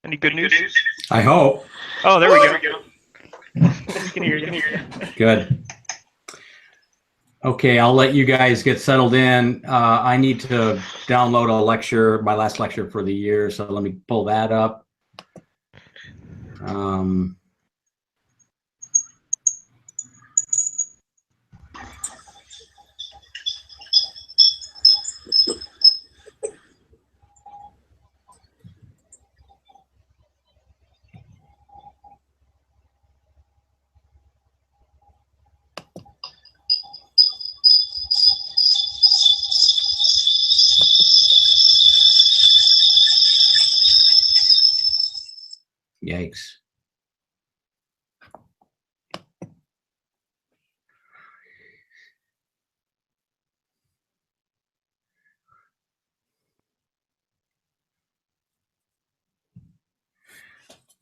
Any good news? I hope. Oh, there we go. You can hear you. Good. Okay, I'll let you guys get settled in. I need to download a lecture, my last lecture for the year, so let me pull that up. Yikes.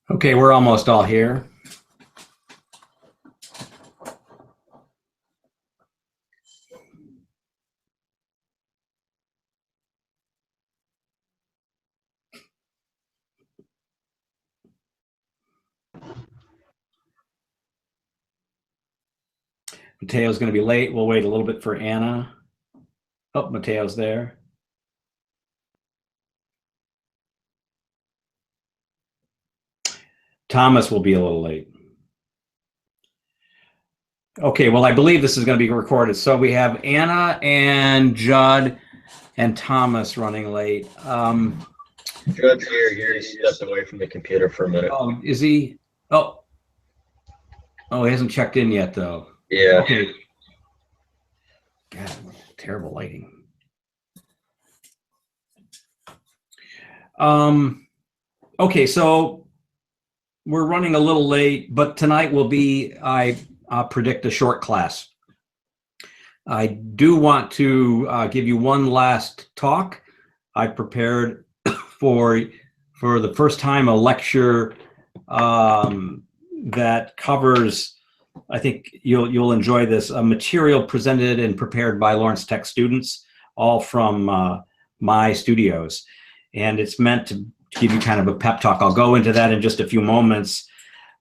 Okay, we're almost all here. Mateo's going to be late. We'll wait a little bit for Anna. Oh, Mateo's there. Thomas will be a little late. Okay, well, I believe this is going to be recorded. So we have Anna and Judd and Thomas running late. Judd's here. He stepped away from the computer for a minute. Oh, is he? Oh, he hasn't checked in yet, though. Yeah. Okay. God, terrible lighting. Okay, so we're running a little late, but tonight will be, I predict, a short class. I do want to give you one last talk. I prepared for the first time a lecture that covers, I think you'll enjoy this, a material presented and prepared by Lawrence Tech students, all from my studios. And it's meant to give you kind of a pep talk. I'll go into that in just a few moments.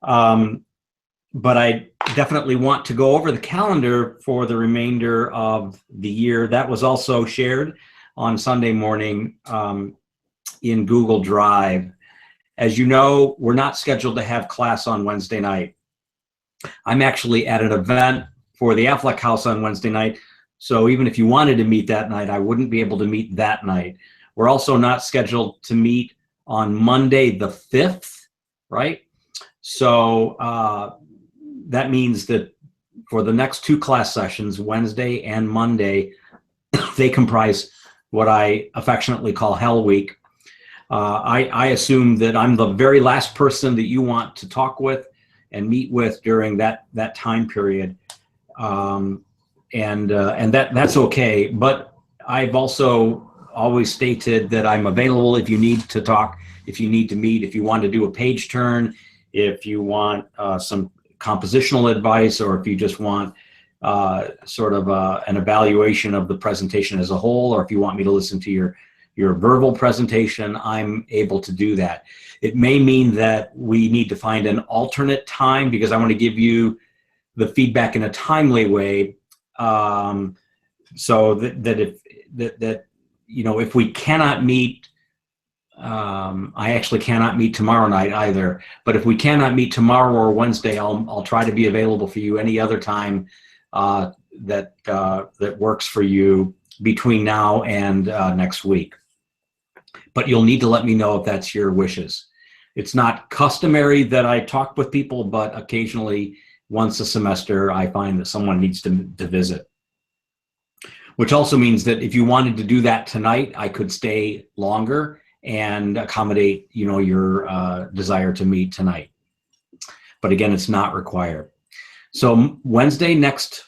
But I definitely want to go over the calendar for the remainder of the year. That was also shared on Sunday morning in Google Drive. As you know, we're not scheduled to have class on Wednesday night. I'm actually at an event for the Affleck House on Wednesday night. So even if you wanted to meet that night, I wouldn't be able to meet that night. We're also not scheduled to meet on Monday the 5th, right? So that means that for the next two class sessions, Wednesday and Monday, they comprise what I affectionately call Hell Week. I assume that I'm the very last person that you want to talk with and meet with during that time period, and that's okay. But I've also always stated that I'm available if you need to talk, if you need to meet, if you want to do a page turn, if you want some compositional advice, or if you just want sort of an evaluation of the presentation as a whole, or if you want me to listen to your verbal presentation, I'm able to do that. It may mean that we need to find an alternate time because I want to give you the feedback in a timely way, so that you know, if we cannot meet, I actually cannot meet tomorrow night either, but if we cannot meet tomorrow or Wednesday, I'll try to be available for you any other time that works for you between now and next week. But you'll need to let me know if that's your wishes. It's not customary that I talk with people, but occasionally, once a semester, I find that someone needs to visit. Which also means that if you wanted to do that tonight, I could stay longer and accommodate, you know, your desire to meet tonight. But again, it's not required. So Wednesday next,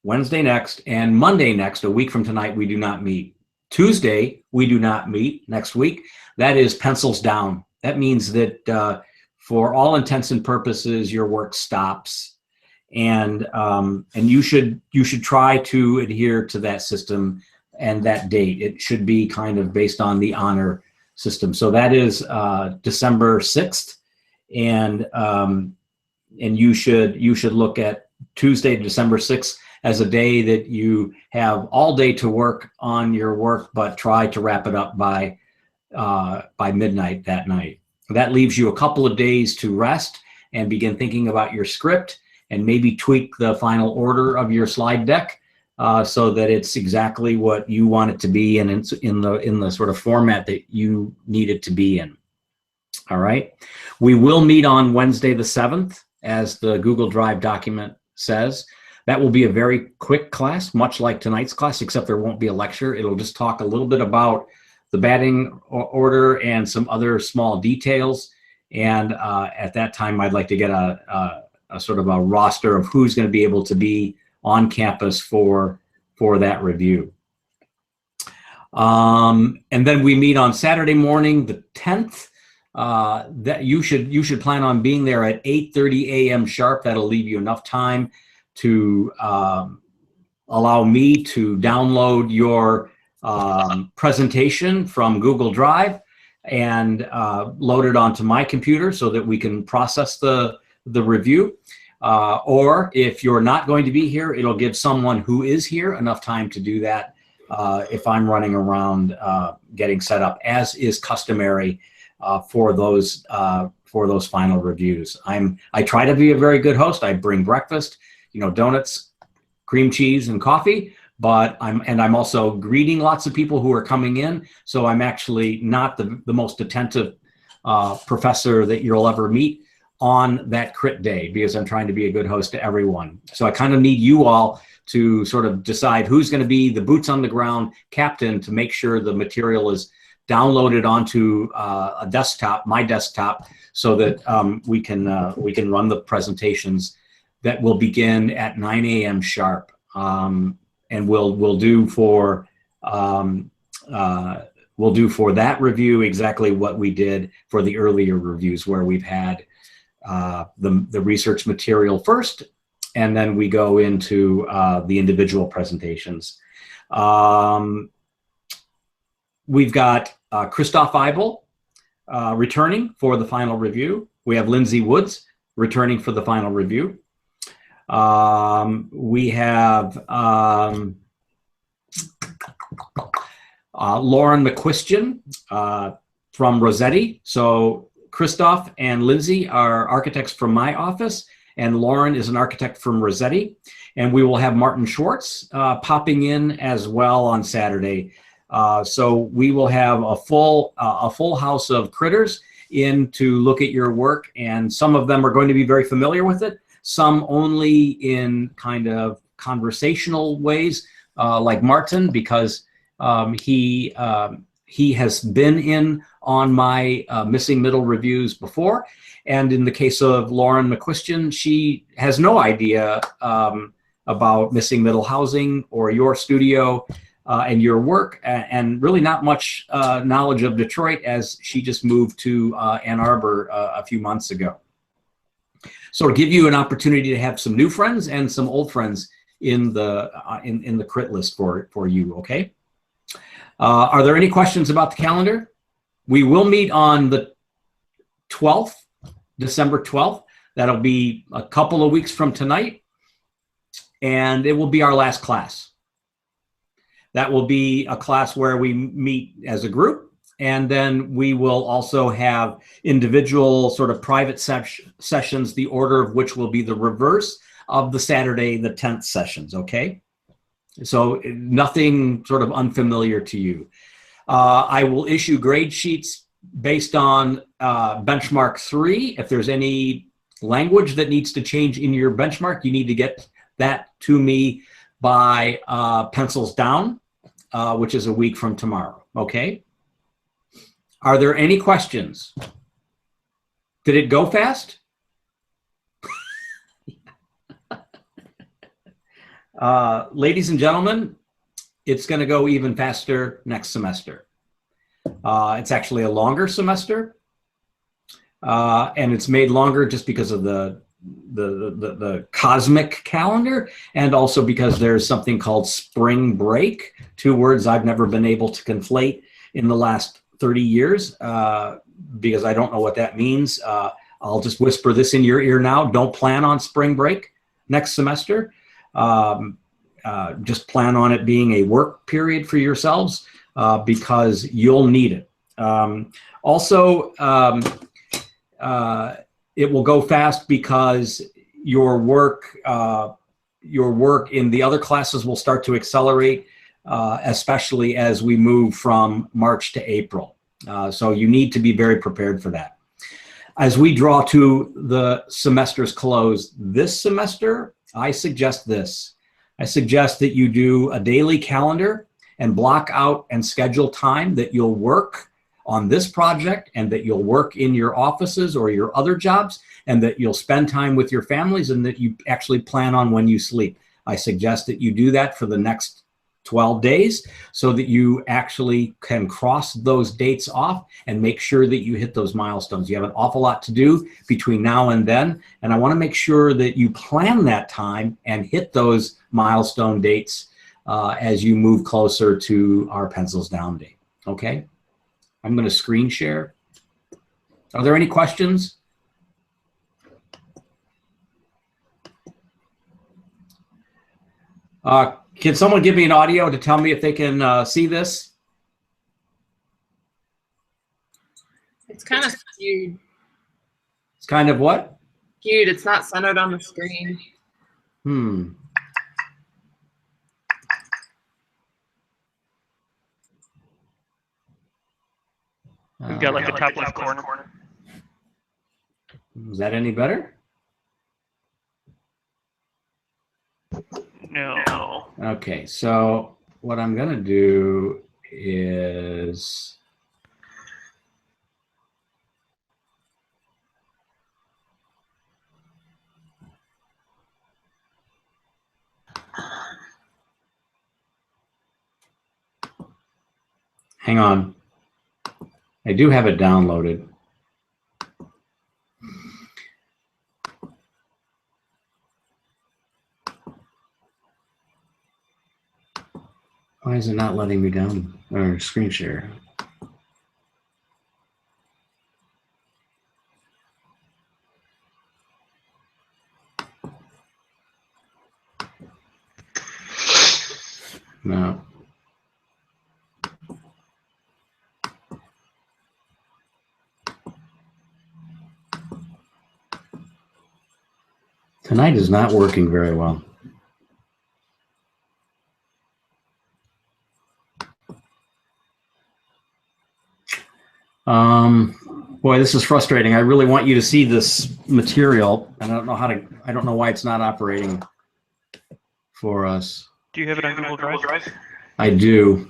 and Monday next, a week from tonight, we do not meet. Tuesday, we do not meet next week. That is pencils down. That means that for all intents and purposes, your work stops. And you should try to adhere to that system and that date. It should be kind of based on the honor system. So that is December 6th, and you should look at Tuesday, December 6th, as a day that you have all day to work on your work, but try to wrap it up by midnight that night. That leaves you a couple of days to rest and begin thinking about your script, and maybe tweak the final order of your slide deck so that it's exactly what you want it to be, and it's in the sort of format that you need it to be in. All right. We will meet on Wednesday the 7th, as the Google Drive document says. That will be a very quick class, much like tonight's class, except there won't be a lecture. It'll just talk a little bit about the batting order and some other small details. And at that time, I'd like to get a sort of a roster of who's going to be able to be on campus for that review. And then we meet on Saturday morning, the 10th. That you should plan on being there at 8:30 a.m. sharp. That'll leave you enough time to allow me to download your presentation from Google Drive and load it onto my computer so that we can process the review. Or if you're not going to be here, it'll give someone who is here enough time to do that if I'm running around getting set up, as is customary for those final reviews. I try to be a very good host. I bring breakfast, donuts, cream cheese, and coffee. But I'm also greeting lots of people who are coming in. So I'm actually not the most attentive professor that you'll ever meet on that crit day, because I'm trying to be a good host to everyone. So I kind of need you all to sort of decide who's going to be the boots on the ground captain to make sure the material is downloaded onto a desktop, my desktop, so that we can run the presentations that will begin at 9 a.m. sharp, and we'll do for that review exactly what we did for the earlier reviews, where we've had the research material first, and then we go into the individual presentations. We've got Christoph Eibel returning for the final review. We have Lindsay Woods returning for the final review. We have Lauren McQuistion from Rossetti. So Christoph and Lindsay are architects from my office, and Lauren is an architect from Rossetti. And we will have Martin Schwartz popping in as well on Saturday. So we will have a full house of critters in to look at your work, and some of them are going to be very familiar with it, some only in kind of conversational ways, like Martin, because he has been in on my missing middle reviews before. And in the case of Lauren McQuistion, she has no idea about missing middle housing or your studio and your work, and really not much knowledge of Detroit, as she just moved to Ann Arbor a few months ago. So to give you an opportunity to have some new friends and some old friends in the crit list for you, okay? Are there any questions about the calendar? We will meet on the 12th, December 12th. That'll be a couple of weeks from tonight, and it will be our last class. That will be a class where we meet as a group, and then we will also have individual sort of private sessions, the order of which will be the reverse of the Saturday the 10th sessions, okay? So nothing sort of unfamiliar to you. I will issue grade sheets based on benchmark 3. If there's any language that needs to change in your benchmark, you need to get that to me by pencils down, which is a week from tomorrow, okay? Are there any questions? Did it go fast? Ladies and gentlemen, it's going to go even faster next semester. It's actually a longer semester, and it's made longer just because of the cosmic calendar, and also because there's something called spring break, 2 words I've never been able to conflate in the last 30 years because I don't know what that means. I'll just whisper this in your ear now. Don't plan on spring break next semester. Just plan on it being a work period for yourselves because you'll need it. It will go fast because your work in the other classes will start to accelerate, especially as we move from March to April. So you need to be very prepared for that. As we draw to the semester's close this semester, I suggest this. I suggest that you do a daily calendar and block out and schedule time that you'll work on this project and that you'll work in your offices or your other jobs and that you'll spend time with your families and that you actually plan on when you sleep. I suggest that you do that for the next 12 days so that you actually can cross those dates off and make sure that you hit those milestones. You have an awful lot to do between now and then, and I want to make sure that you plan that time and hit those milestone dates as you move closer to our pencils down date. Okay? I'm going to screen share. Are there any questions? Can someone give me an audio to tell me if they can see this? It's kind of skewed. It's kind of what? Skewed. It's not centered on the screen. We've got like the top left corner. Is that any better? No. Okay, so what I'm going to do is hang on. I do have it downloaded. Why is it not letting me down or screen share? No. Tonight is not working very well. Boy, this is frustrating. I really want you to see this material. I don't know I don't know why it's not operating for us. Do you have it on Google Drive? I do.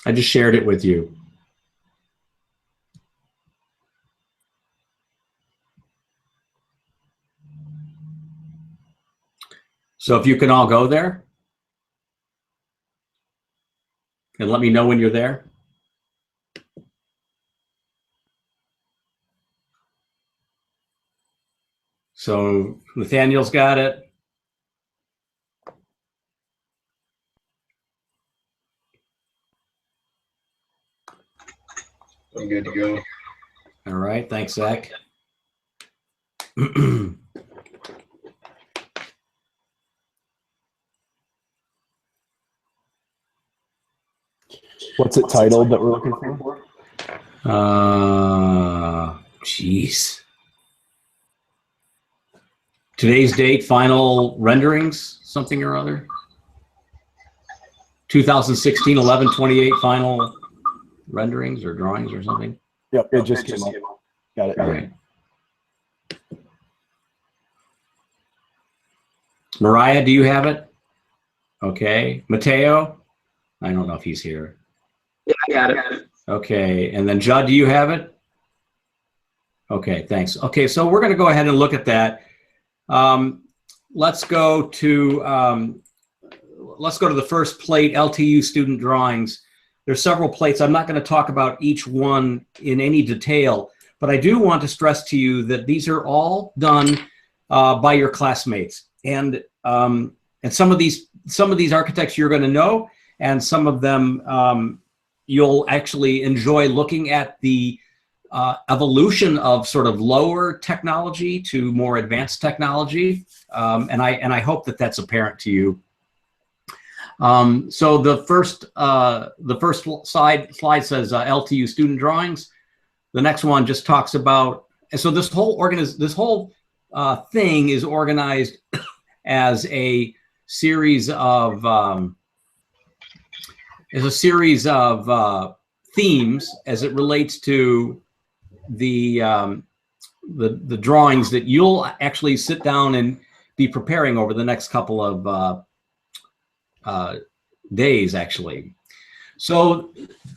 I just shared it with you. So if you can all go there and let me know when you're there. So Nathaniel's got it. I'm good to go. All right, thanks, Zach. What's it titled that we're looking for? Jeez. Today's date, final renderings, something or other. 2016 11/28 final renderings or drawings or something. Yep, it just came up. Got it. All right. Mariah, do you have it? Okay. Mateo? I don't know if he's here. Yeah, I got it. Okay. And then Judd, do you have it? Okay, thanks. Okay, so we're going to go ahead and look at that. Let's go to the first plate, LTU student drawings. There's several plates. I'm not going to talk about each one in any detail, but I do want to stress to you that these are all done by your classmates, and some of these architects you're going to know, and some of them you'll actually enjoy looking at the evolution of sort of lower technology to more advanced technology, and I hope that that's apparent to you. So the first slide says LTU student drawings. The next one just talks about, and so this whole thing is organized as a series of themes as it relates to the drawings that you'll actually sit down and be preparing over the next couple of days, actually. So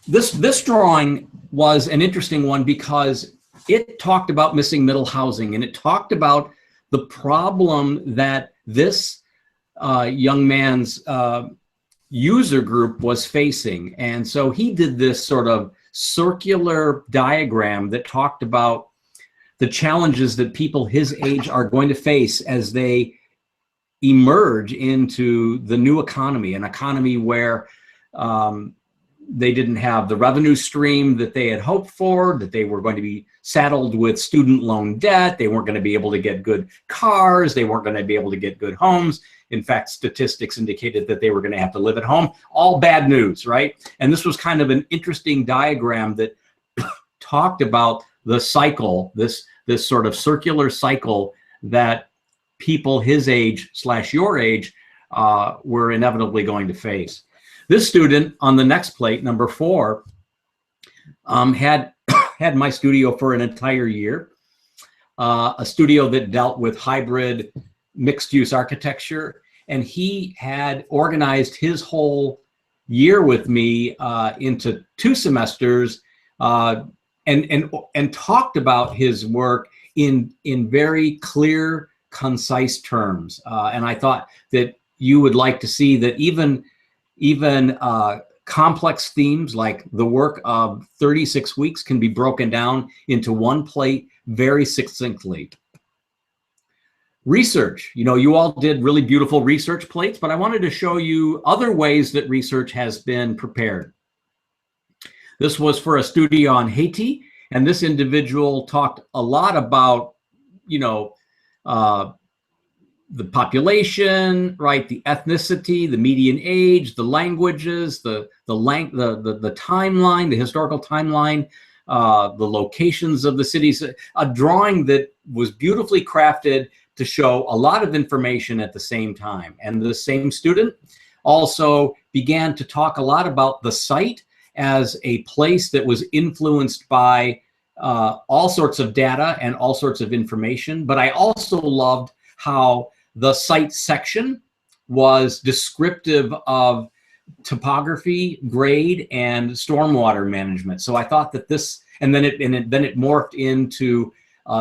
this drawing was an interesting one because it talked about missing middle housing, and it talked about the problem that this young man's user group was facing. And so he did this sort of circular diagram that talked about the challenges that people his age are going to face as they emerge into the new economy, an economy where they didn't have the revenue stream that they had hoped for, that they were going to be saddled with student loan debt, they weren't going to be able to get good cars, they weren't going to be able to get good homes. In fact, statistics indicated that they were going to have to live at home. All bad news, right? And this was kind of an interesting diagram that talked about the cycle, this sort of circular cycle that people his age / your age were inevitably going to face. This student on the next plate, number 4, had my studio for an entire year, a studio that dealt with hybrid mixed-use architecture, and he had organized his whole year with me into 2 semesters and talked about his work in very clear, concise terms. And I thought that you would like to see that even complex themes like the work of 36 weeks can be broken down into one plate very succinctly. Research, you all did really beautiful research plates, but I wanted to show you other ways that research has been prepared. This was for a studio on Haiti, and this individual talked a lot about, the population, right? The ethnicity, the median age, the languages, the timeline, the historical timeline, the locations of the cities. A drawing that was beautifully crafted to show a lot of information at the same time. And the same student also began to talk a lot about the site as a place that was influenced by all sorts of data and all sorts of information. But I also loved how the site section was descriptive of topography, grade, and stormwater management. So I thought that this, and then it morphed into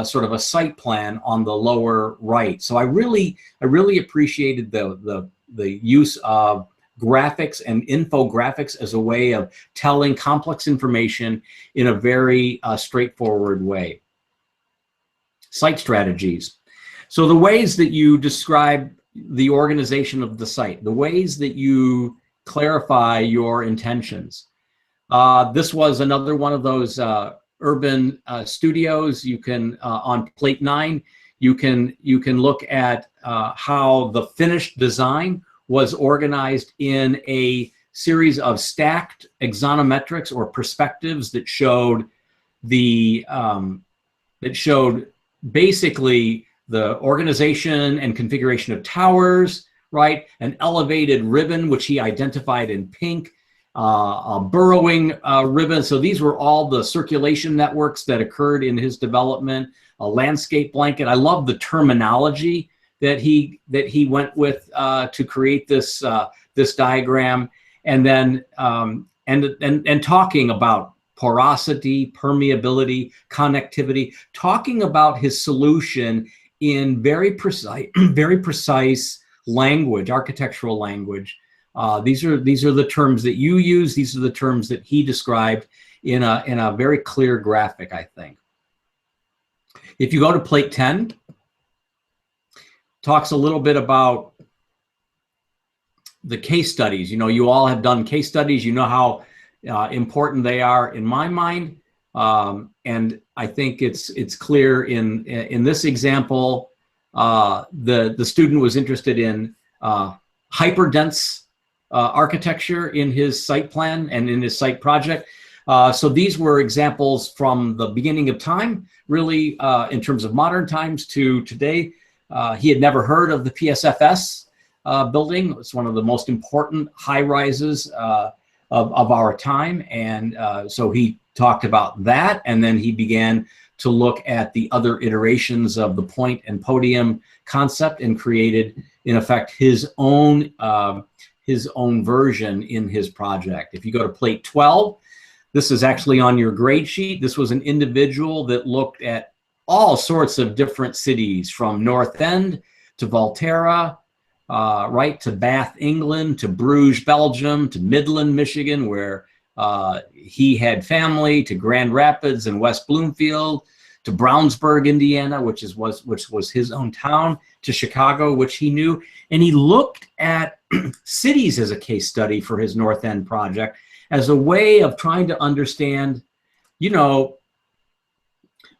sort of a site plan on the lower right. So I really appreciated the use of graphics and infographics as a way of telling complex information in a very straightforward way. Site strategies. So the ways that you describe the organization of the site, the ways that you clarify your intentions. This was another one of those urban studios. You can, on plate 9, you can look at how the finished design was organized in a series of stacked axonometrics or perspectives that showed basically the organization and configuration of towers, right? An elevated ribbon, which he identified in pink, a burrowing ribbon. So these were all the circulation networks that occurred in his development, a landscape blanket. I love the terminology that he went with to create this this diagram, and then and talking about porosity, permeability, connectivity, talking about his solution in very precise language, architectural language. These are the terms that you use. These are the terms that he described in a very clear graphic, I think. If you go to plate 10, talks a little bit about the case studies. You know, you all have done case studies. You know how important they are in my mind. And I think it's clear in this example, the student was interested in hyperdense architecture in his site plan and in his site project. So these were examples from the beginning of time, really, in terms of modern times to today. He had never heard of the PSFS building. It's one of the most important high rises of our time. And so he talked about that, and then he began to look at the other iterations of the point and podium concept and created, in effect, his own version in his project. If you go to plate 12, this is actually on your grade sheet. This was an individual that looked at all sorts of different cities, from North End to Volterra, right to Bath, England, to Bruges, Belgium, to Midland, Michigan, where he had family, to Grand Rapids and West Bloomfield, to Brownsburg, Indiana, which was his own town, to Chicago, which he knew. And he looked at cities as a case study for his North End project, as a way of trying to understand, you know,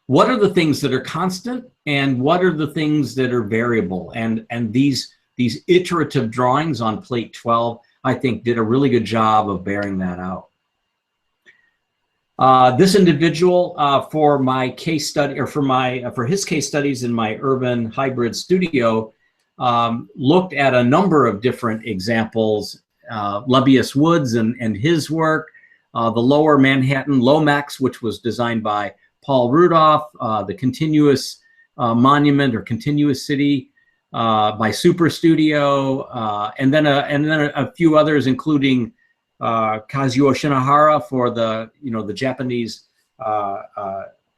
what are the things that are constant and what are the things that are variable. And these iterative drawings on plate 12, I think, did a really good job of bearing that out. This individual, for my case study, or for his case studies in my urban hybrid studio, looked at a number of different examples, Lebbeus Woods and his work, the Lower Manhattan Lomax, which was designed by Paul Rudolph, the Continuous Monument or Continuous City by Super Studio, and then a few others, including Kazuo Shinohara for the Japanese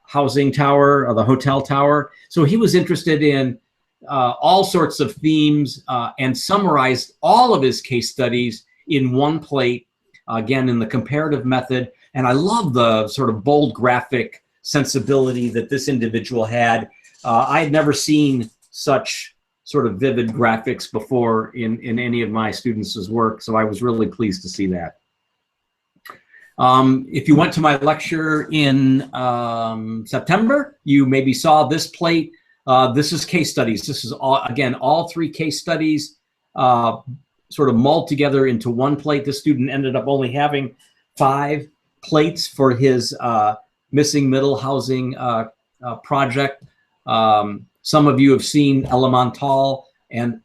housing tower, or the hotel tower. So he was interested in all sorts of themes and summarized all of his case studies in one plate, again, in the comparative method. And I love the sort of bold graphic sensibility that this individual had. I had never seen such sort of vivid graphics before in any of my students' work, so I was really pleased to see that. If you went to my lecture in September, you maybe saw this plate. This is case studies. This is, all three case studies sort of mulled together into one plate. This student ended up only having 5 plates for his missing middle housing project. Some of you have seen Elemental and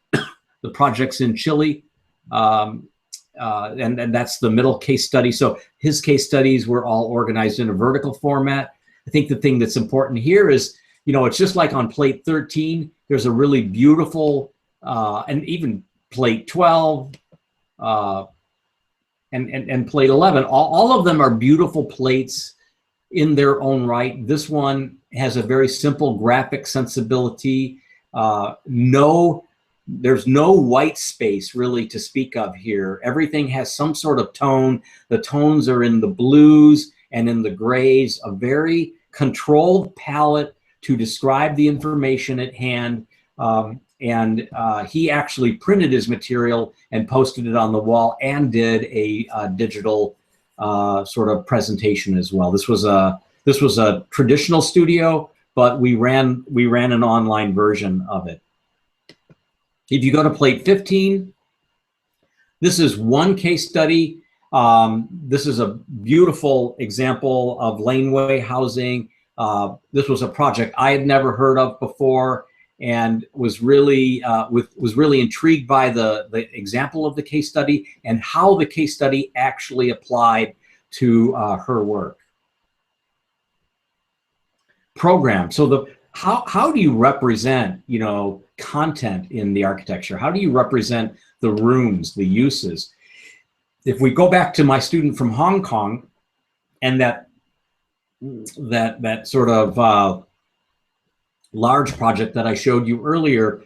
the projects in Chile, and that's the middle case study. So his case studies were all organized in a vertical format. I think the thing that's important here is, you know, it's just like on plate 13, there's a really beautiful, and even plate 12 and plate 11, all of them are beautiful plates in their own right. This one has a very simple graphic sensibility. There's no white space really to speak of here. Everything has some sort of tone. The tones are in the blues and in the grays, a very controlled palette to describe the information at hand. He actually printed his material and posted it on the wall and did a digital sort of presentation as well. This was a traditional studio, but we ran an online version of it. If you go to plate 15, this is one case study. This is a beautiful example of laneway housing. This was a project I had never heard of before, and was really intrigued by the example of the case study and how the case study actually applied to her work. Program. So how do you represent, you know, content in the architecture? How do you represent the rooms, the uses? If we go back to my student from Hong Kong and that that sort of large project that I showed you earlier,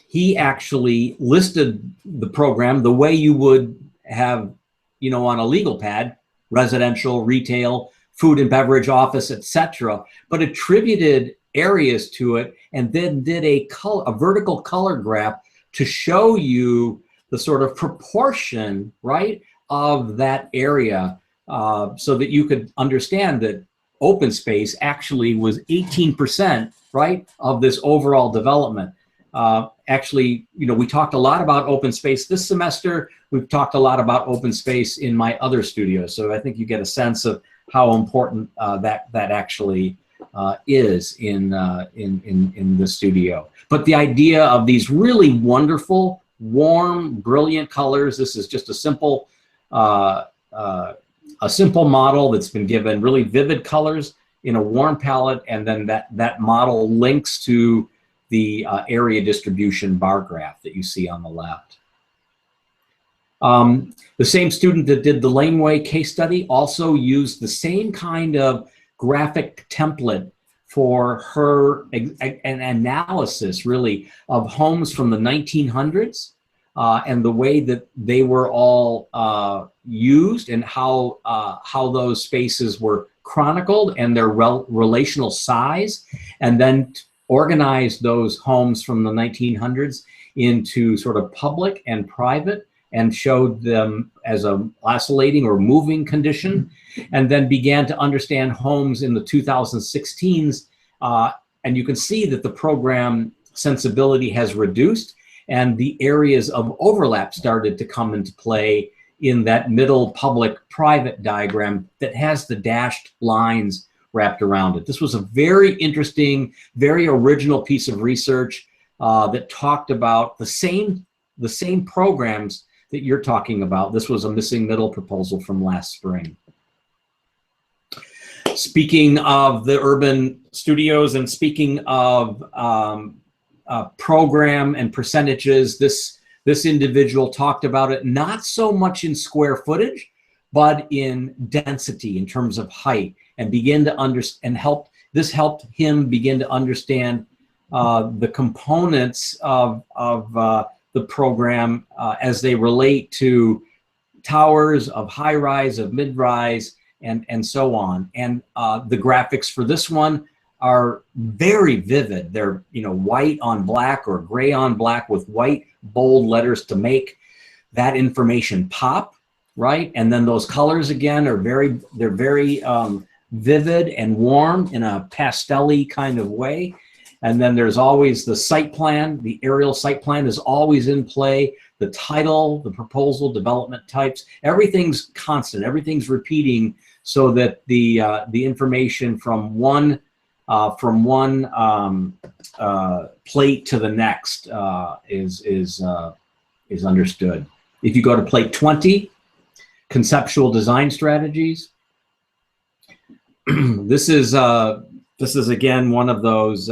he actually listed the program the way you would have, you know, on a legal pad: residential, retail, food and beverage, office, etc., but attributed areas to it, and then did a vertical color graph to show you the sort of proportion, right, of that area, so that you could understand that open space actually was 18%, right, of this overall development. Actually, you know, we talked a lot about open space this semester. We've talked a lot about open space in my other studios, so I think you get a sense of how important that actually is in the studio. But the idea of these really wonderful, warm, brilliant colors. This is just a simple model that's been given really vivid colors in a warm palette, and then that model links to the area distribution bar graph that you see on the left. The same student that did the Laneway case study also used the same kind of graphic template for her an analysis, really, of homes from the 1900s and the way that they were all used, and how those spaces were chronicled and their relational size, and then organized those homes from the 1900s into sort of public and private, and showed them as a oscillating or moving condition, and then began to understand homes in the 2016s. And you can see that the program sensibility has reduced, and the areas of overlap started to come into play in that middle public-private diagram that has the dashed lines wrapped around it. This was a very interesting, very original piece of research that talked about the same programs that you're talking about. This was a missing middle proposal from last spring. Speaking of the urban studios and speaking of program and percentages, this individual talked about it not so much in square footage, but in density, in terms of height, and begin to understand, this helped him begin to understand the components of the program as they relate to towers, of high rise, of mid rise, and so on. And the graphics for this one are very vivid. They're, you know, white on black or gray on black with white bold letters to make that information pop, right? And then those colors again are very vivid and warm in a pastel-y kind of way. And then there's always the site plan. The aerial site plan is always in play. The title, the proposal, development types, everything's constant. Everything's repeating, so that the information from one plate to the next is understood. If you go to plate 20, conceptual design strategies. This is again one of those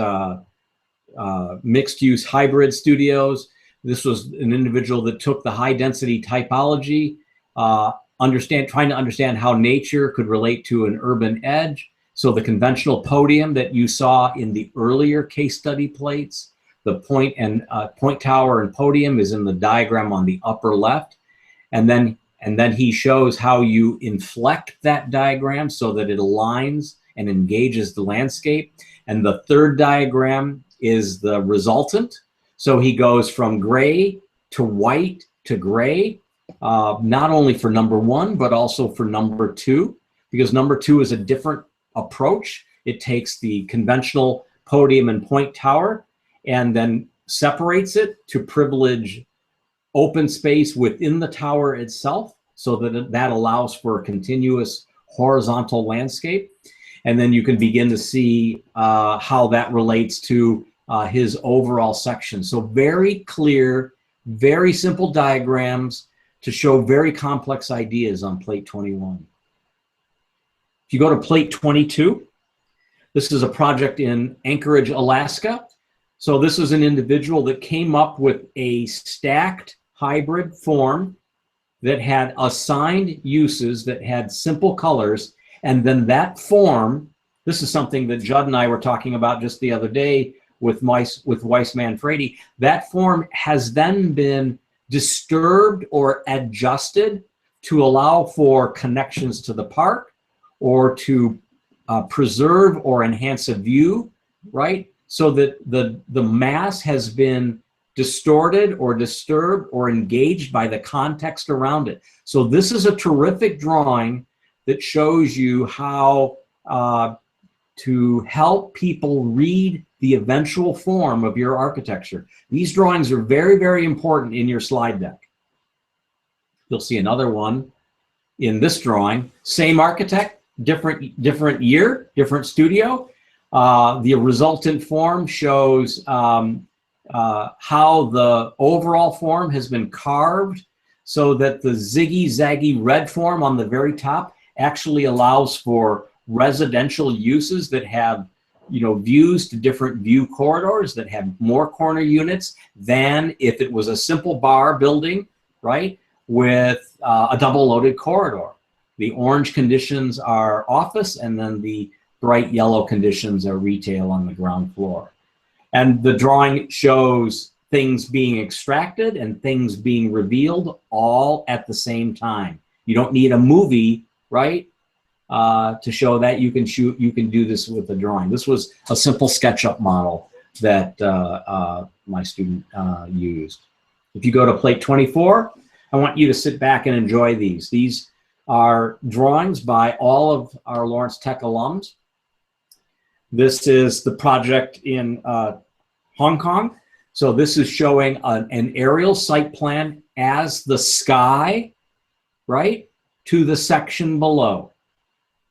mixed-use hybrid studios. This was an individual that took the high-density typology, trying to understand how nature could relate to an urban edge. So the conventional podium that you saw in the earlier case study plates, the point tower and podium is in the diagram on the upper left, and then he shows how you inflect that diagram so that it aligns and engages the landscape. And the third diagram is the resultant. So he goes from gray to white to gray, not only for number one, but also for number two, because number two is a different approach. It takes the conventional podium and point tower and then separates it to privilege open space within the tower itself, so that allows for a continuous horizontal landscape. And then you can begin to see how that relates to his overall section. So very clear, very simple diagrams to show very complex ideas on plate 21. If you go to plate 22, this is a project in Anchorage, Alaska. So this is an individual that came up with a stacked hybrid form that had assigned uses, that had simple colors, And then that form, this is something that Judd and I were talking about just the other day with Weiss Manfredi. That form has then been disturbed or adjusted to allow for connections to the park or to preserve or enhance a view, right? So that the mass has been distorted or disturbed or engaged by the context around it. So this is a terrific drawing that shows you how to help people read the eventual form of your architecture. These drawings are very, very important in your slide deck. You'll see another one in this drawing. Same architect, different year, different studio. The resultant form shows how the overall form has been carved so that the ziggy-zaggy red form on the very top actually allows for residential uses that have, you know, views to different view corridors that have more corner units than if it was a simple bar building, right, with a double loaded corridor. The orange conditions are office, and then the bright yellow conditions are retail on the ground floor. And the drawing shows things being extracted and things being revealed all at the same time. You don't need a movie, right, to show that. You can do this with a drawing. This was a simple SketchUp model that my student used. If you go to plate 24, I want you to sit back and enjoy these. These are drawings by all of our Lawrence Tech alums. This is the project in Hong Kong. So this is showing an aerial site plan as the sky, right, to the section below.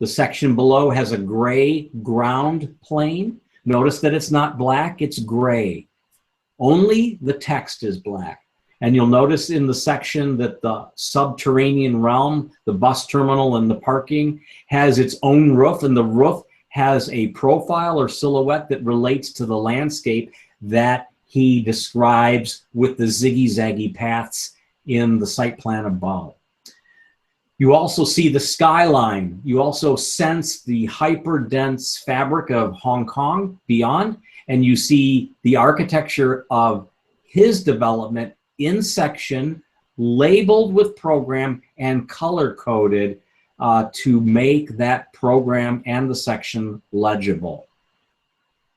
The section below has a gray ground plane. Notice that it's not black, it's gray. Only the text is black. And you'll notice in the section that the subterranean realm, the bus terminal and the parking, has its own roof, and the roof has a profile or silhouette that relates to the landscape that he describes with the ziggy-zaggy paths in the site plan above. You also see the skyline. You also sense the hyper-dense fabric of Hong Kong beyond, and you see the architecture of his development in section, labeled with program and color-coded to make that program and the section legible,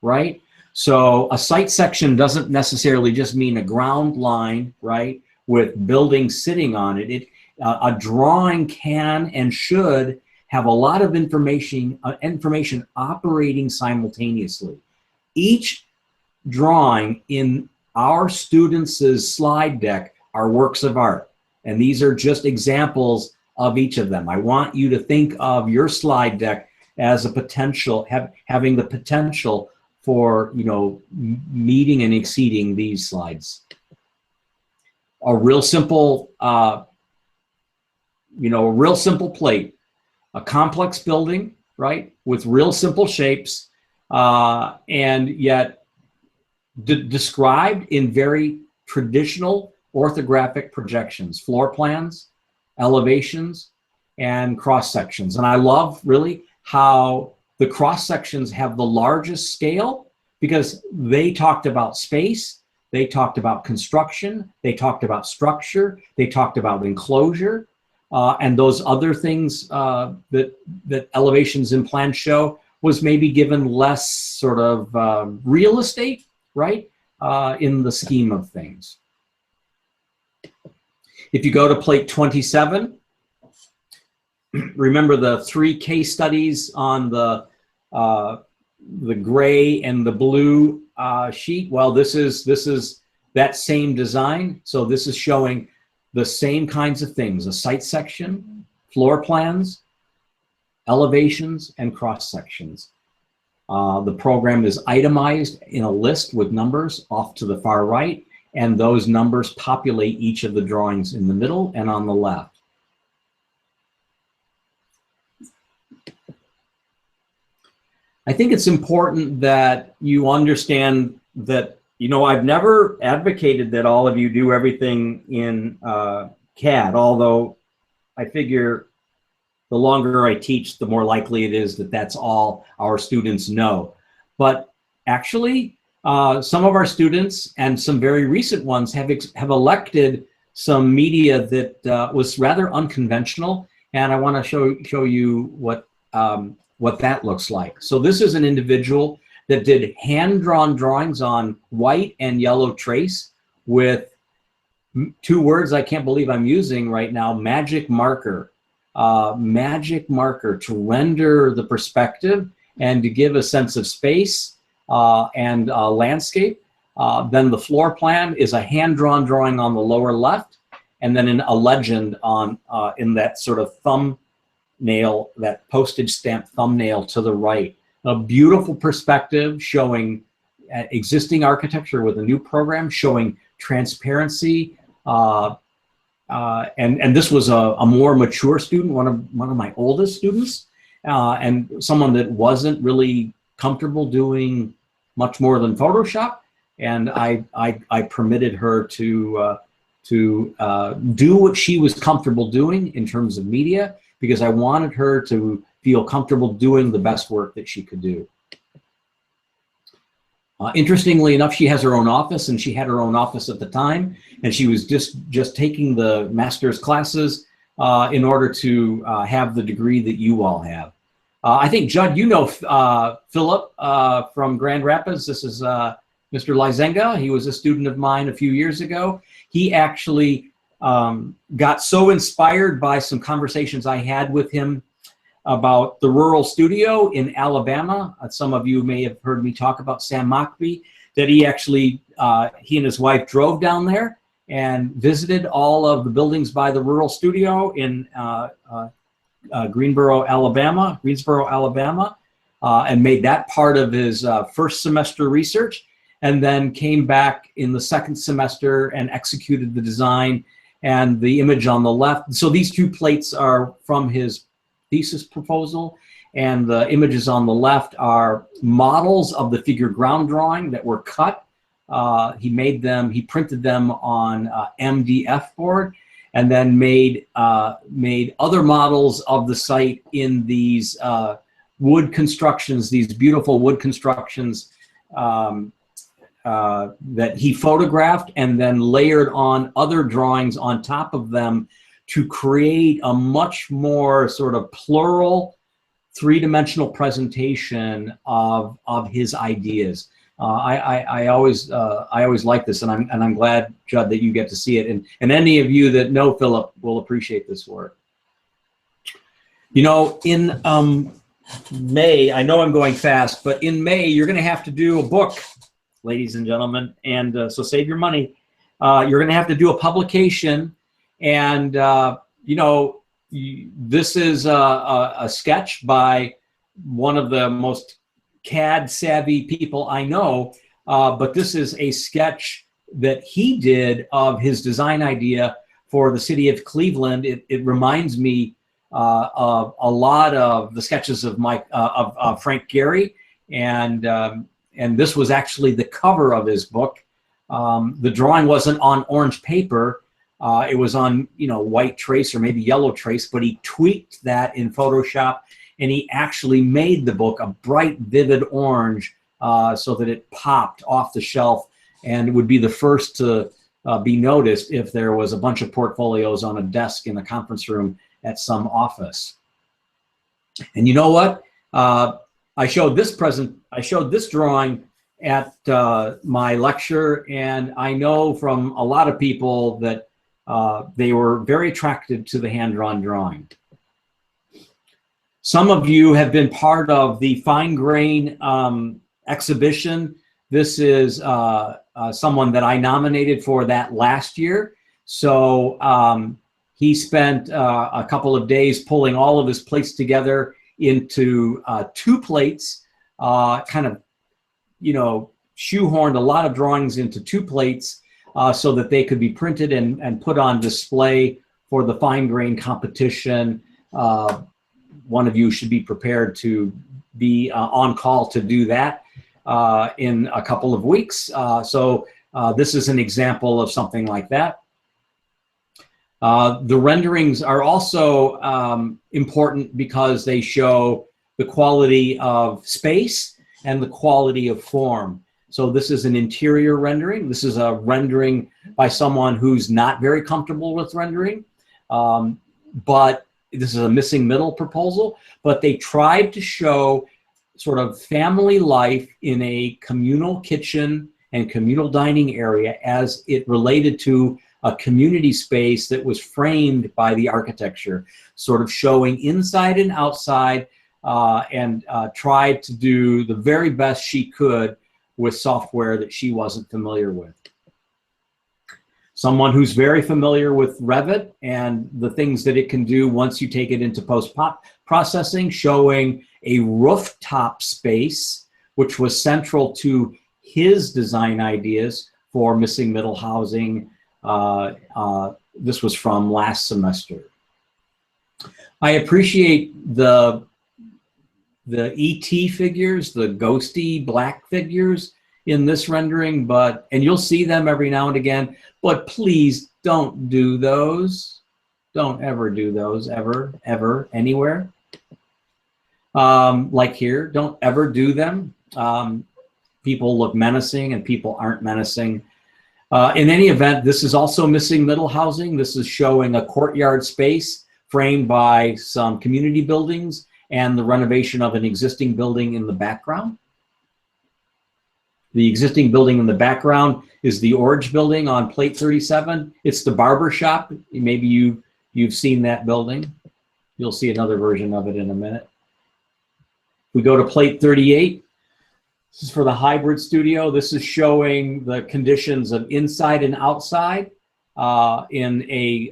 right? So a site section doesn't necessarily just mean a ground line, right, with buildings sitting on it. A drawing can and should have a lot of information operating simultaneously. Each drawing in our students' slide deck are works of art, and these are just examples of each of them. I want you to think of your slide deck as a potential, having the potential for, you know, meeting and exceeding these slides. A real simple, you know, a real simple plate, a complex building, right, with real simple shapes, and yet described in very traditional orthographic projections, floor plans, elevations, and cross sections. And I love really how the cross sections have the largest scale, because they talked about space, they talked about construction, they talked about structure, they talked about enclosure, and those other things that elevations and plans show was maybe given less sort of real estate, right, in the scheme of things. If you go to plate 27, remember the 3 case studies on the gray and the blue sheet? Well, this is that same design. So this is showing the same kinds of things: a site section, floor plans, elevations, and cross sections. The program is itemized in a list with numbers off to the far right, and those numbers populate each of the drawings in the middle and on the left. I think it's important that you understand that, you know, I've never advocated that all of you do everything in CAD, although I figure the longer I teach, the more likely it is that that's all our students know. But actually, some of our students and some very recent ones have elected some media that was rather unconventional, and I want to show you what that looks like. So this is an individual that did hand-drawn drawings on white and yellow trace with two words I can't believe I'm using right now: magic marker. Magic marker to render the perspective and to give a sense of space and landscape. Then the floor plan is a hand-drawn drawing on the lower left, and then a legend on in that sort of thumbnail, that postage stamp thumbnail to the right. A beautiful perspective showing existing architecture with a new program, showing transparency. And this was a more mature student, one of my oldest students, and someone that wasn't really comfortable doing much more than Photoshop. And I permitted her to do what she was comfortable doing in terms of media, because I wanted her to feel comfortable doing the best work that she could do. Interestingly enough, she has her own office, and she had her own office at the time, and she was just taking the master's classes in order to have the degree that you all have. I think, Judd, you know Philip from Grand Rapids. This is Mr. Lyzenga. He was a student of mine a few years ago. He actually got so inspired by some conversations I had with him about the rural studio in Alabama. Some of you may have heard me talk about Sam Mockbee, that he actually, he and his wife drove down there and visited all of the buildings by the rural studio in Greensboro, Alabama, and made that part of his first semester research, and then came back in the second semester and executed the design and the image on the left. So these two plates are from his thesis proposal, and the images on the left are models of the figure ground drawing that were cut. He printed them on MDF board, and then made other models of the site in these wood constructions, these beautiful wood constructions that he photographed, and then layered on other drawings on top of them to create a much more sort of plural, three-dimensional presentation of his ideas. I always like this, and I'm glad, Judd, that you get to see it, and any of you that know Philip will appreciate this work. You know, in May, I know I'm going fast, but in May you're going to have to do a book, ladies and gentlemen, and so save your money. You're going to have to do a publication, and you know, this is a sketch by one of the most CAD savvy people I know, but this is a sketch that he did of his design idea for the city of Cleveland. It reminds me of a lot of the sketches of Frank Gehry, and this was actually the cover of his book. The drawing wasn't on orange paper. It was on, you know, white trace or maybe yellow trace, but he tweaked that in Photoshop, and he actually made the book a bright, vivid orange so that it popped off the shelf and would be the first to be noticed if there was a bunch of portfolios on a desk in a conference room at some office. And you know what? I showed this drawing at my lecture, and I know from a lot of people that they were very attracted to the hand-drawn drawing. Some of you have been part of the fine grain exhibition. This is someone that I nominated for that last year. So he spent a couple of days pulling all of his plates together into two plates, kind of, you know, shoehorned a lot of drawings into two plates so that they could be printed and put on display for the fine grain competition. One of you should be prepared to be on call to do that in a couple of weeks. So this is an example of something like that. The renderings are also important because they show the quality of space and the quality of form. So this is an interior rendering. This is a rendering by someone who's not very comfortable with rendering, but this is a missing middle proposal. But they tried to show sort of family life in a communal kitchen and communal dining area as it related to a community space that was framed by the architecture, sort of showing inside and outside, and tried to do the very best she could with software that she wasn't familiar with. Someone who's very familiar with Revit and the things that it can do once you take it into post-processing, showing a rooftop space, which was central to his design ideas for missing middle housing. This was from last semester. I appreciate the ET figures, the ghosty black figures in this rendering, and you'll see them every now and again, but please don't do those. Don't ever do those, ever, anywhere. Like here, don't ever do them. People look menacing and people aren't menacing. In any event, this is also missing middle housing. This is showing a courtyard space framed by some community buildings and the renovation of an existing building in the background. The existing building in the background is the Orange building on plate 37. It's the barber shop. Maybe you've seen that building. You'll see another version of it in a minute. We go to plate 38. This is for the hybrid studio. This is showing the conditions of inside and outside in a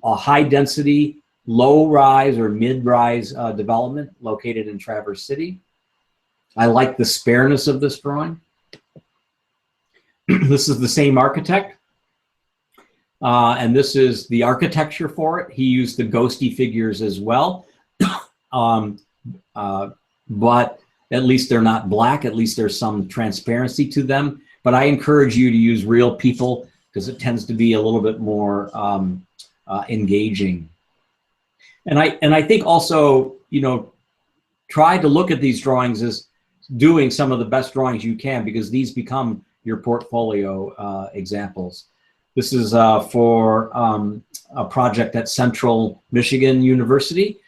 high density, low rise or mid rise development located in Traverse City. I like the spareness of this drawing. This is the same architect. And this is the architecture for it. He used the ghosty figures as well. But at least they're not black. At least there's some transparency to them. But I encourage you to use real people because it tends to be a little bit more engaging. And I think also, you know, try to look at these drawings as doing some of the best drawings you can, because these become your portfolio examples. This is for a project at Central Michigan University.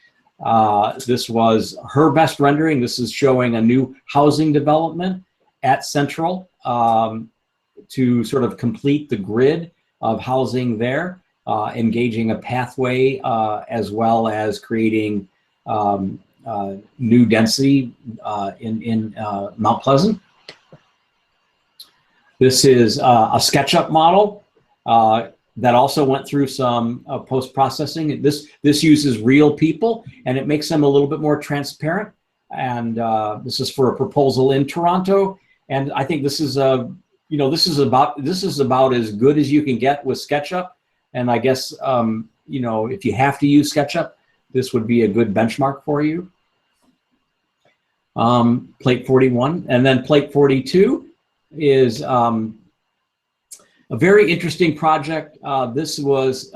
This was her best rendering. This is showing a new housing development at Central to sort of complete the grid of housing there, engaging a pathway as well as creating new density in Mount Pleasant. This is a SketchUp model that also went through some post-processing. This uses real people and it makes them a little bit more transparent. And this is for a proposal in Toronto. And I think this is this is about as good as you can get with SketchUp. And I guess you know, if you have to use SketchUp, this would be a good benchmark for you. Plate 41, and then plate 42 is a very interesting project. This was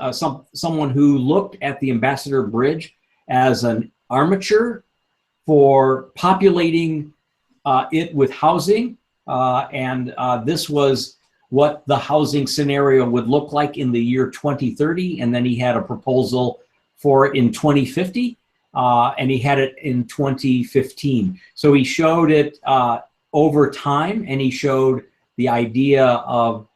someone who looked at the Ambassador Bridge as an armature for populating it with housing, and this was what the housing scenario would look like in the year 2030, and then he had a proposal for it in 2050, and he had it in 2015. So he showed it over time, and he showed the idea of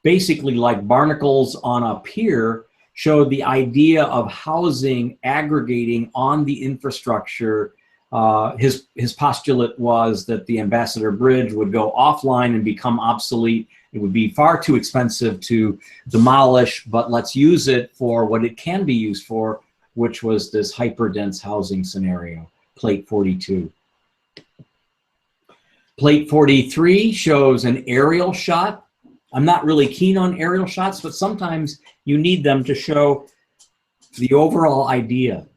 basically like barnacles on a pier, showed the idea of housing aggregating on the infrastructure. His postulate was that the Ambassador Bridge would go offline and become obsolete. It would be far too expensive to demolish, but let's use it for what it can be used for, which was this hyperdense housing scenario, plate 42. Plate 43 shows an aerial shot. I'm not really keen on aerial shots, but sometimes you need them to show the overall idea.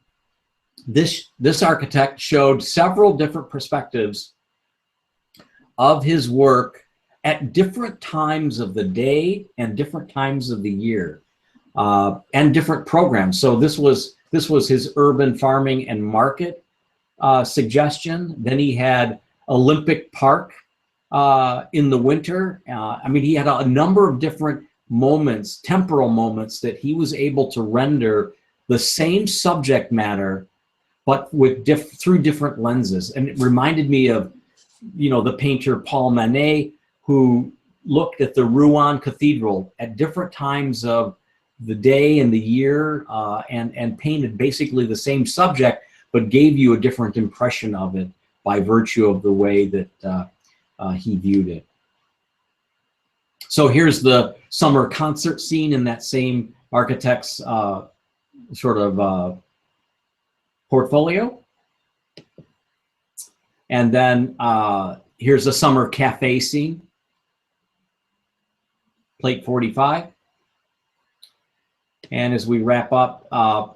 This architect showed several different perspectives of his work at different times of the day and different times of the year. and different programs. So this was his urban farming and market suggestion. Then he had Olympic Park in the winter. I mean, he had a number of different moments, temporal moments, that he was able to render the same subject matter, but with through different lenses. And it reminded me of, you know, the painter Paul Manet, who looked at the Rouen Cathedral at different times of the day and the year, and painted basically the same subject, but gave you a different impression of it by virtue of the way that he viewed it. So here's the summer concert scene in that same architect's sort of portfolio. And then here's a summer cafe scene, plate 45. And as we wrap up,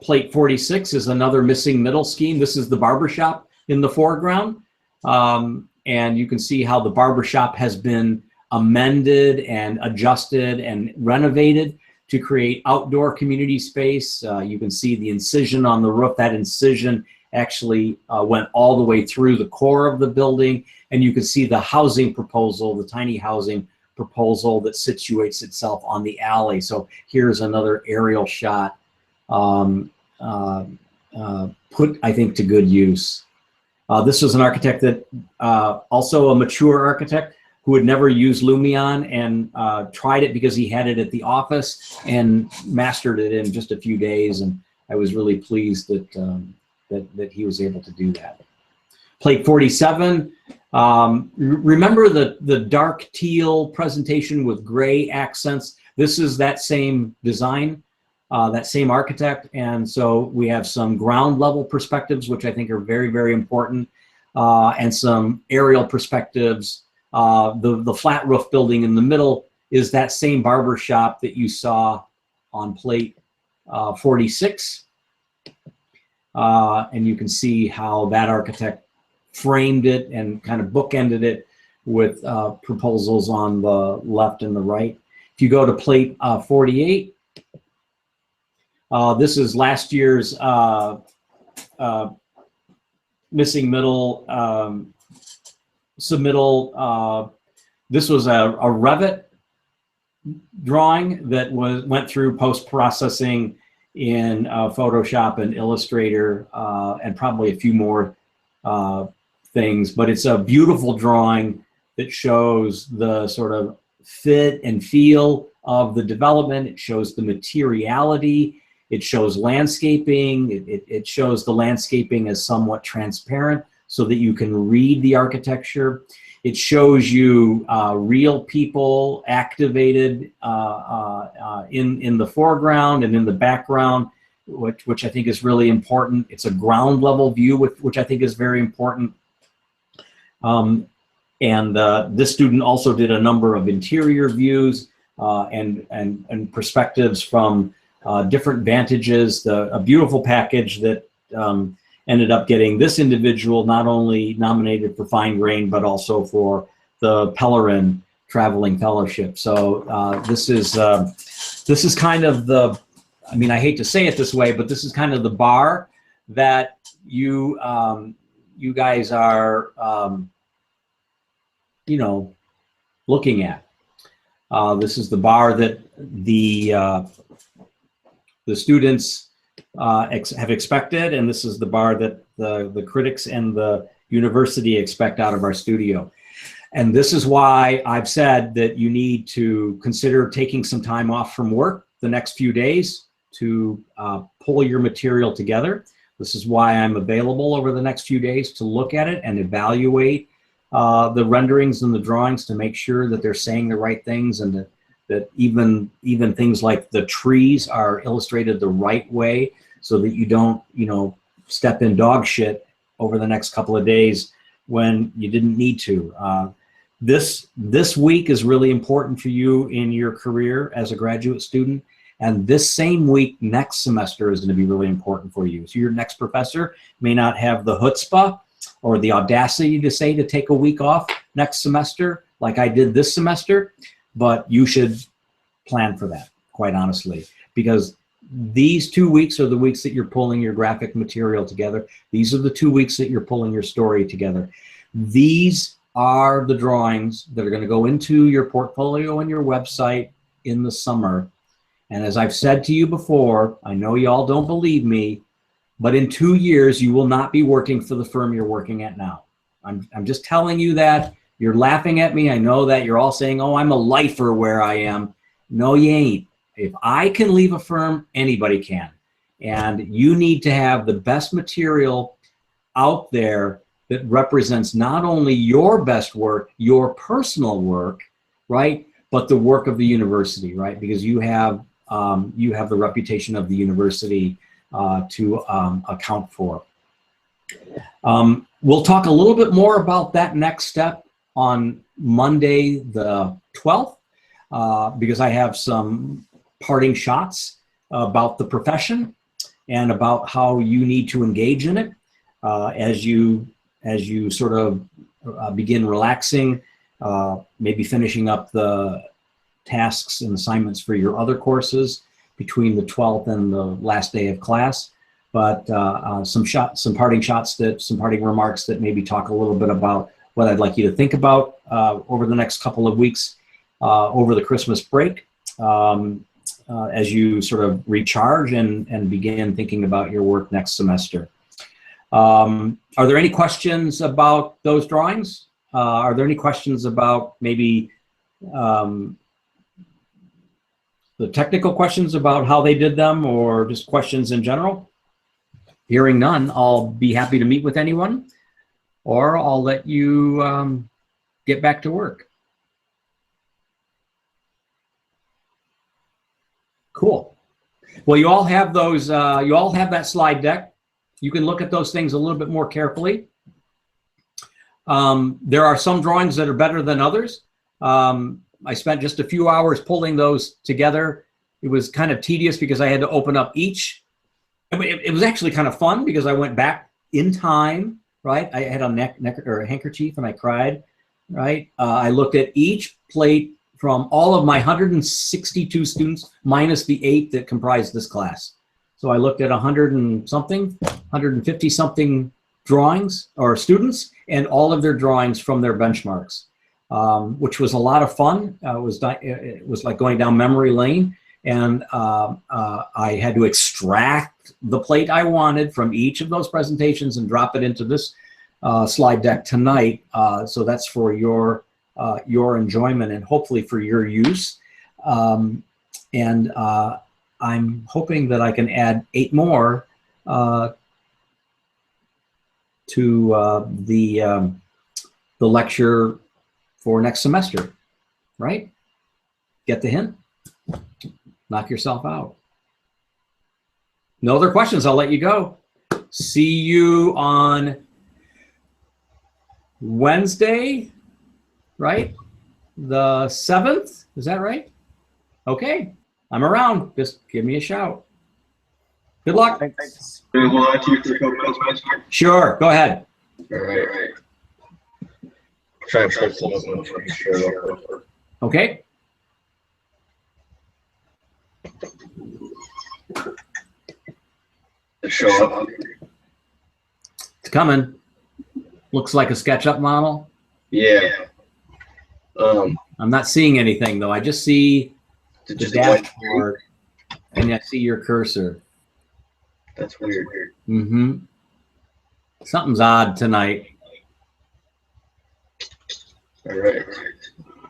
plate 46 is another missing middle scheme. This is the barbershop in the foreground. And you can see how the barbershop has been amended and adjusted and renovated to create outdoor community space. You can see the incision on the roof. That incision actually went all the way through the core of the building. And you can see the housing proposal, the tiny housing proposal that situates itself on the alley. So here's another aerial shot put, I think, to good use. This was an architect that, also a mature architect, who had never used Lumion and tried it because he had it at the office and mastered it in just a few days. And I was really pleased that, that he was able to do that. Plate 47, remember the dark teal presentation with gray accents? This is that same design, that same architect. And so we have some ground level perspectives, which I think are very, very important, and some aerial perspectives. The flat roof building in the middle is that same barber shop that you saw on plate 46. And you can see how that architect framed it and kind of bookended it with proposals on the left and the right. If you go to plate 48, this is last year's missing middle submittal. This was a Revit drawing that went through post-processing in Photoshop and Illustrator, and probably a few more things, but it's a beautiful drawing that shows the sort of fit and feel of the development. It shows the materiality. It shows landscaping. It shows the landscaping as somewhat transparent so that you can read the architecture. It shows you real people activated in the foreground and in the background, which I think is really important. It's a ground level view, which I think is very important. This student also did a number of interior views and perspectives from different vantages. A beautiful package that ended up getting this individual not only nominated for Fine Grain, but also for the Pellerin Traveling Fellowship. So this is kind of the, I mean, I hate to say it this way, but this is kind of the bar that you guys are, you know, looking at. This is the bar that the students have expected, and this is the bar that the critics and the university expect out of our studio. And this is why I've said that you need to consider taking some time off from work the next few days to pull your material together. This is why I'm available over the next few days to look at it and evaluate the renderings and the drawings to make sure that they're saying the right things, and that even things like the trees are illustrated the right way, so that you don't, you know, step in dog shit over the next couple of days when you didn't need to. This week is really important for you in your career as a graduate student, and this same week next semester is going to be really important for you. So your next professor may not have the chutzpah or the audacity to say to take a week off next semester like I did this semester, but you should plan for that, quite honestly. because these 2 weeks are the weeks that you're pulling your graphic material together. These are the 2 weeks that you're pulling your story together. These are the drawings that are going to go into your portfolio and your website in the summer. And as I've said to you before, I know y'all don't believe me, but in 2 years, you will not be working for the firm you're working at now. I'm just telling you that. You're laughing at me. I know that you're all saying, oh, I'm a lifer where I am. No, you ain't. If I can leave a firm, anybody can. And you need to have the best material out there that represents not only your best work, your personal work, right, but the work of the university, right? Because you have the reputation of the university to account for. We'll talk a little bit more about that next step on Monday the 12th, because I have some parting shots about the profession and about how you need to engage in it as you sort of begin relaxing, maybe finishing up the tasks and assignments for your other courses between the 12th and the last day of class. But some parting remarks that maybe talk a little bit about what I'd like you to think about over the next couple of weeks over the Christmas break as you sort of recharge and begin thinking about your work next semester. Are there any questions about those drawings? Are there any questions about maybe the technical questions about how they did them, or just questions in general? Hearing none, I'll be happy to meet with anyone, or I'll let you get back to work. Cool. Well, you all have those, you all have that slide deck. You can look at those things a little bit more carefully. There are some drawings that are better than others. I spent just a few hours pulling those together. It was kind of tedious because I had to open up each. It was actually kind of fun because I went back in time, right? I had a neck or a handkerchief and I cried, right? I looked at each plate from all of my 162 students minus the 8 that comprised this class. So I looked at 150 something drawings or students and all of their drawings from their benchmarks, which was a lot of fun. It was like going down memory lane. And I had to extract the plate I wanted from each of those presentations and drop it into this slide deck tonight. So that's for your enjoyment and hopefully for your use. I'm hoping that I can add 8 more to the lecture for next semester, right? Get the hint? Knock yourself out. No other questions, I'll let you go. See you on Wednesday, right? The 7th, is that right? Okay, I'm around. Just give me a shout. Good luck. Thanks. Sure, go ahead. All right. Try and put some of them from sure. Okay. Show up. It's coming. Looks like a SketchUp model. Yeah. I'm not seeing anything though. I just see the Just a white dashboard and I see your cursor. That's weird. Mm-hmm. Something's odd tonight. All right.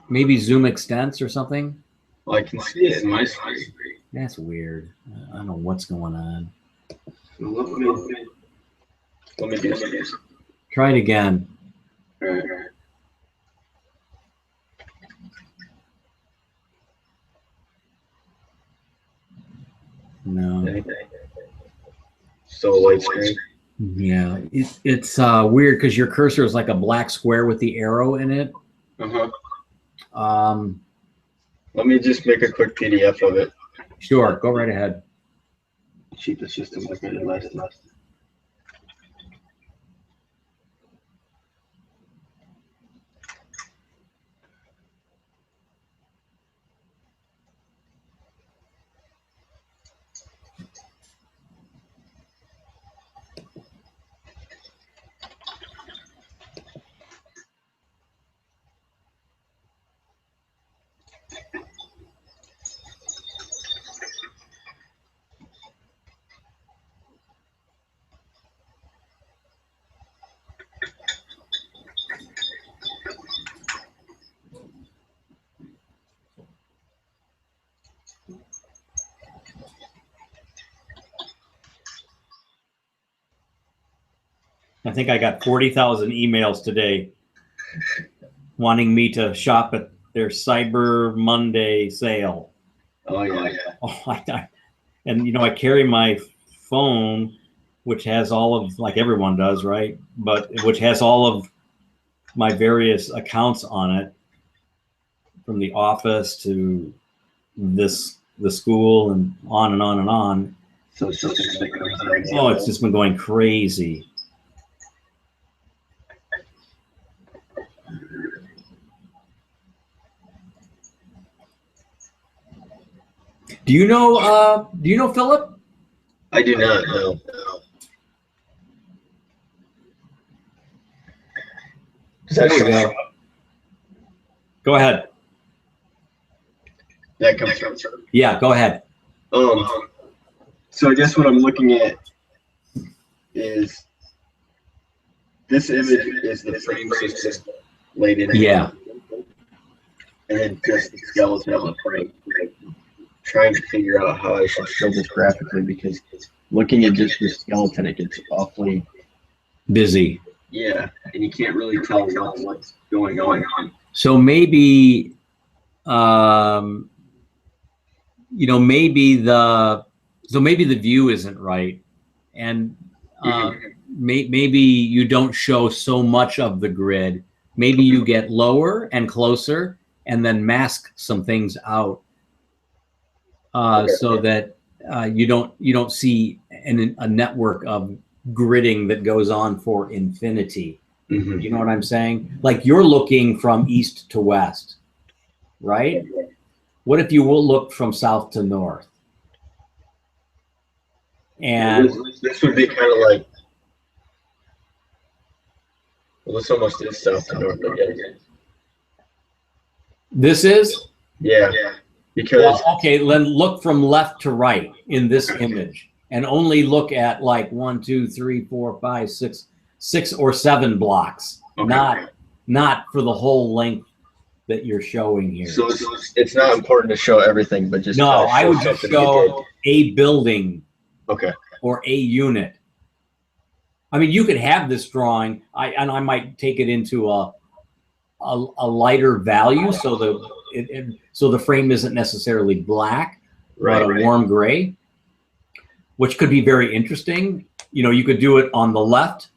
Maybe Zoom extents or something. Well, I can see it in my screen. That's weird. I don't know what's going on. Let me do this. Try it again. All right. No. Anything? Still a white screen. Yeah, it's weird because your cursor is like a black square with the arrow in it. Let me just make a quick PDF of it. Sure, go right ahead. Cheapest system I've made it last. I think I got 40,000 emails today wanting me to shop at their Cyber Monday sale. Oh yeah. Oh, and you know, I carry my phone, which has all of, like everyone does, right? But which has all of my various accounts on it, from the office to the school and on and on and on. So it's just Oh, it's just been going crazy. Do you know Philip? I do not know. There we go. Go ahead. That comes from. Yeah, go ahead. So I guess what I'm looking at is this image is the frame system laid in. Yeah. And then just the skeleton on the frame. Trying to figure out how I should show this graphically, because looking at just the skeleton, it gets awfully Busy. and you can't really tell what's going on. So maybe, maybe the view isn't right, and maybe you don't show so much of the grid. Maybe you get lower and closer, and then mask some things out, so that you don't see a network of gridding that goes on for infinity. Mm-hmm. You know what I'm saying? Like you're looking from east to west, right? What if you will look from south to north? And this would be kind of like, well, this almost is south to north, I guess. this is, Yeah, because well, okay, then look from left to right in this image and only look at like 1, 2, 3, 4, 5, 6 or 7 blocks, Okay. not for the whole length that you're showing here. so it's not important to show everything, but just No, I would just something show a building Okay. or a unit. I mean, you could have this drawing, and I might take it into a lighter value, so the frame isn't necessarily black, but a warm gray, which could be very interesting. You know, you could do it on the left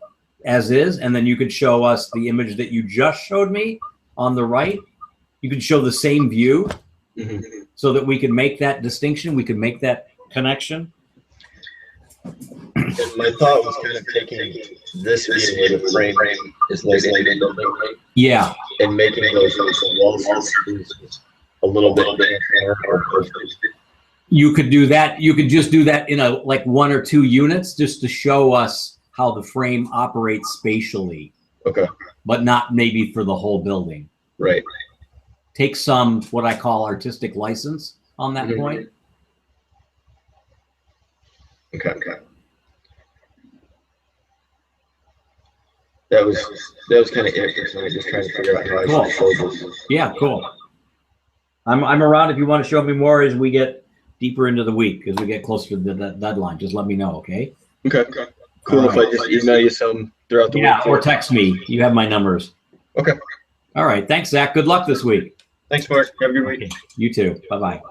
as is, and then you could show us the image that you just showed me on the right. You could show the same view, so that we could make that distinction. We could make that connection. And my thought was kind of taking this view where the frame is laid in the building Yeah, and making those walls a little bit you could do that. You could just do that in like 1 or 2 units, just to show us how the frame operates spatially, Okay. but not maybe for the whole building. Right. Take some, what I call artistic license on that point. Okay. That was kind of it. So I was just trying to figure out how I should show this. Yeah, cool. I'm around if you want to show me more as we get deeper into the week, as we get closer to the deadline. Just let me know, okay? Okay. Cool. All If right. I just email you some throughout the Yeah, week. or text me. You have my numbers. Okay. All right. Thanks, Zach. Good luck this week. Thanks, Mark. Have a good week. You too. Bye-bye.